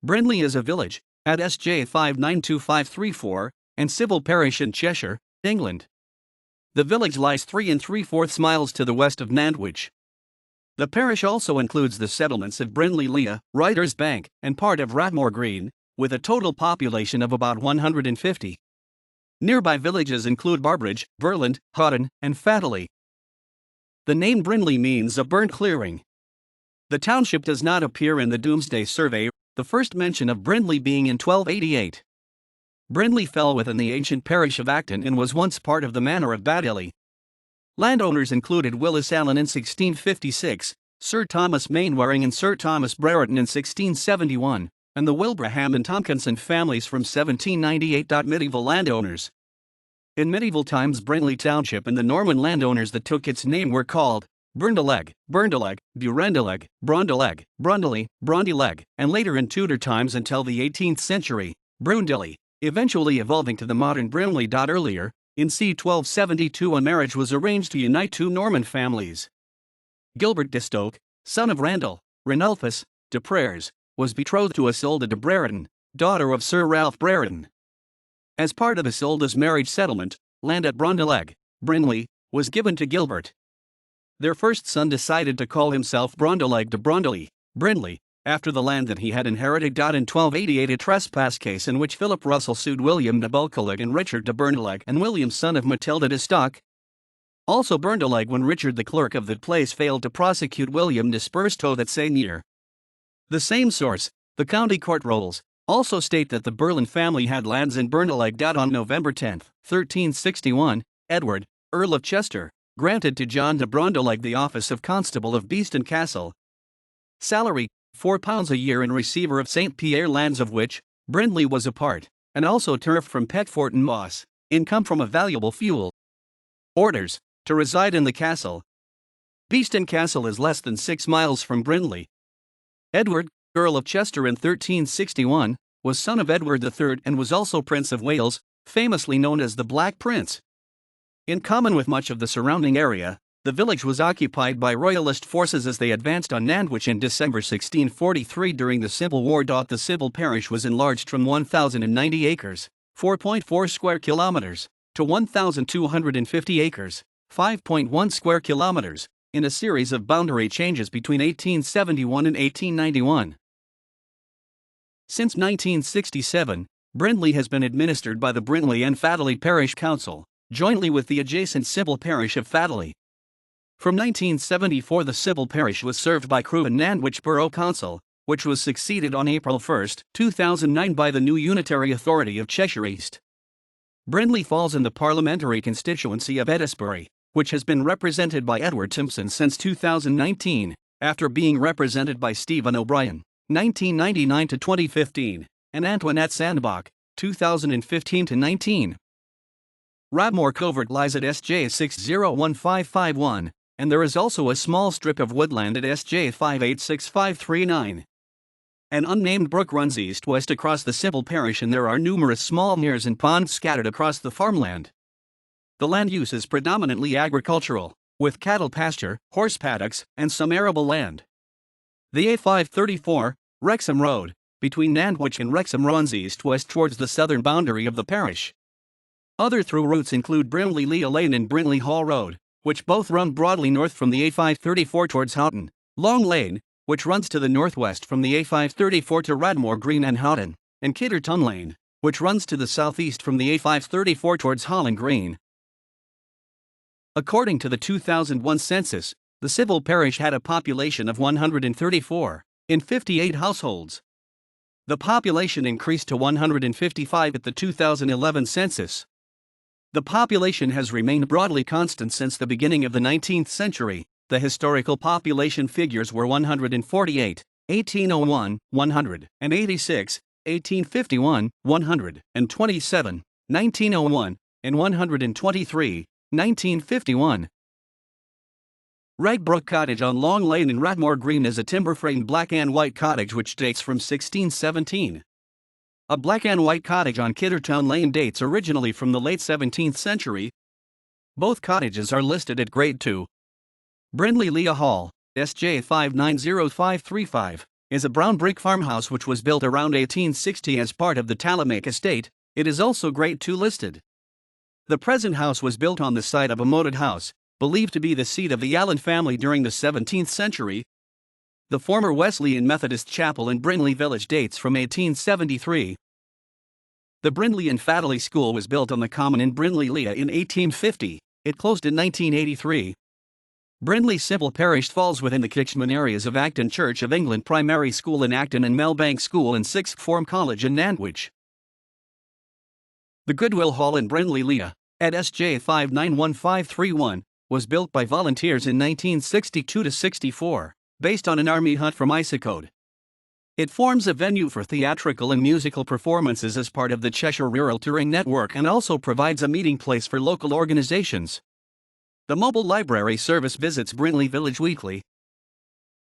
Brindley is a village, at SJ 592534, and civil parish in Cheshire, England. The village lies 3 3/4 miles to the west of Nantwich. The parish also includes the settlements of Brindley Lea, Ryders Bank, and part of Radmore Green, with a total population of about 150. Nearby villages include Barbridge, Burland, Haughton, and Faddiley. The name Brindley means a burnt clearing. The township does not appear in the Domesday Survey, the first mention of Brindley being in 1288. Brindley fell within the ancient parish of Haughton and was once part of the manor of Faddiley. Landowners included Willis Allen in 1656, Sir Thomas Mainwaring and Sir Thomas Brereton in 1671, and the Wilbraham and Tompkinson families from 1798. Medieval landowners. In medieval times, Brindley Township and the Norman landowners that took its name were called Brundeleg, Burndeleg, Burendeleg, Brondeleg, Brundley, Brondeleg, and later in Tudor times until the 18th century, Brundley, eventually evolving to the modern Brindley. Earlier, in c. 1272, a marriage was arranged to unite two Norman families. Gilbert de Stoke, son of Randall, Ranulphus, de Prayers, was betrothed to Isolde de Brereton, daughter of Sir Ralph Brereton. As part of Isolde's marriage settlement, land at Brondeleg, Brindley, was given to Gilbert. Their first son decided to call himself Brondeleg de Brondley, Brindley, after the land that he had inherited. In 1288, a trespass case in which Philip Russell sued William de Bulkeley and Richard de Burndeleg and William, son of Matilda de Stock. Also Burndeleg, when Richard, the clerk of the place, failed to prosecute William de Spurstow that same year. The same source, the county court rolls, also state that the Burland family had lands in Burndeleg. On November 10, 1361, Edward, Earl of Chester, granted to John de Brondeleg the office of Constable of Beeston Castle. Salary, £4 a year, and receiver of St. Pierre lands, of which Brindley was a part, and also turf from Peckfort and Moss, income from a valuable fuel. Orders, to reside in the castle. Beeston Castle is less than 6 miles from Brindley. Edward, Earl of Chester in 1361, was son of Edward III and was also Prince of Wales, famously known as the Black Prince. In common with much of the surrounding area, the village was occupied by Royalist forces as they advanced on Nantwich in December 1643 during the Civil War. The civil parish was enlarged from 1,090 acres, 4.4 square kilometers, to 1,250 acres, 5.1 square kilometers, in a series of boundary changes between 1871 and 1891. Since 1967, Brindley has been administered by the Brindley and Faddiley Parish Council, jointly with the adjacent civil parish of Faddiley. From 1974, the civil parish was served by Crewe and Nantwich Borough Council, which was succeeded on April 1, 2009 by the new Unitary Authority of Cheshire East. Brindley falls in the parliamentary constituency of Eddisbury, which has been represented by Edward Timpson since 2019, after being represented by Stephen O'Brien, 1999 to 2015, and Antoinette Sandbach, 2015 to 19. Radmore Covert lies at SJ 601551, and there is also a small strip of woodland at SJ 586539. An unnamed brook runs east-west across the civil parish, and there are numerous small meres and ponds scattered across the farmland. The land use is predominantly agricultural, with cattle pasture, horse paddocks, and some arable land. The A534, Wrexham Road, between Nantwich and Wrexham runs east-west towards the southern boundary of the parish. Other through routes include Brindley Lea Lane and Brindley Hall Road, which both run broadly north from the A534 towards Haughton, Long Lane, which runs to the northwest from the A534 to Radmore Green and Haughton, and Kitterton Lane, which runs to the southeast from the A534 towards Holland Green. According to the 2001 census, the civil parish had a population of 134 in 58 households. The population increased to 155 at the 2011 census. The population has remained broadly constant since the beginning of the 19th century. The historical population figures were 148, 1801, 186, 1851, 127, 1901, and 123, 1951. Ragbrook Cottage on Long Lane in Radmore Green is a timber-framed black and white cottage which dates from 1617. A black and white cottage on Kitterton Lane dates originally from the late 17th century. Both cottages are listed at Grade 2. Brindley Lea Hall, SJ 590535. is a brown brick farmhouse which was built around 1860 as part of the Talamake estate. It is also Grade 2 listed. The present house was built on the site of a moated house, believed to be the seat of the Allen family during the 17th century. The former Wesleyan Methodist chapel in Brindley Village dates from 1873. The Brindley and Faddiley School was built on the common in Brindley Lea in 1850. It closed in 1983. Brindley civil parish falls within the catchment areas of Acton Church of England Primary School in Acton and Melbank School and Sixth Form College in Nantwich. The Goodwill Hall in Brindley Lea, at SJ 591531, was built by volunteers in 1962-64, based on an army hut from Isacode. It forms a venue for theatrical and musical performances as part of the Cheshire Rural Touring Network and also provides a meeting place for local organizations. The mobile library service visits Brindley Village weekly,